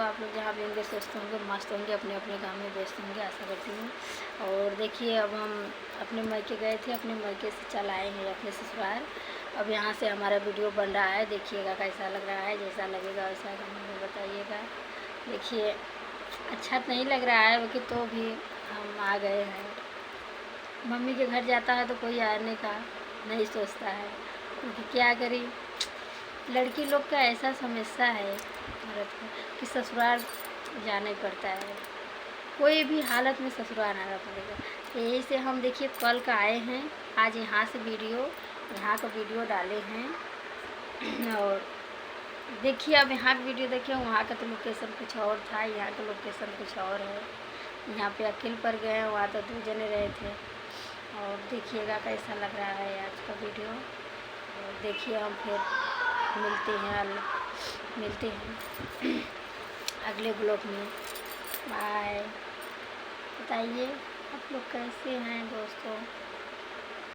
आप लोग जहाँ भी होंगे स्वस्थ होंगे, मस्त होंगे, अपने अपने काम में व्यस्त होंगे, आशा करती हूँ। और देखिए अब हम अपने मायके गए थे, अपने मायके से चल आए हैं अपने ससुराल। अब यहाँ से हमारा वीडियो बन रहा है, देखिएगा कैसा लग रहा है। जैसा लगेगा वैसा कमेंट में बताइएगा। देखिए अच्छा नहीं लग रहा है क्योंकि तो भी हम आ गए हैं। मम्मी के घर जाता है तो कोई आने का नहीं सोचता है, क्योंकि क्या करी, लड़की लोग का ऐसा समस्या है औरत का कि ससुराल जाना ही पड़ता है, कोई भी हालत में ससुराल आना पड़ेगा। तो यही से हम देखिए कल का आए हैं, आज यहाँ से यहाँ का वीडियो डाले हैं। और देखिए अब यहाँ का वीडियो देखिए, वहाँ का तो लोकेशन कुछ और था, यहाँ का लोकेशन कुछ और है। यहाँ पे अकेले पर गए हैं, वहाँ तो 2 जने रहे थे। और देखिएगा कैसा लग रहा है आज का वीडियो। और देखिए हम फिर मिलते हैं अगले ब्लॉग में। बाय। बताइए आप लोग कैसे हैं दोस्तों।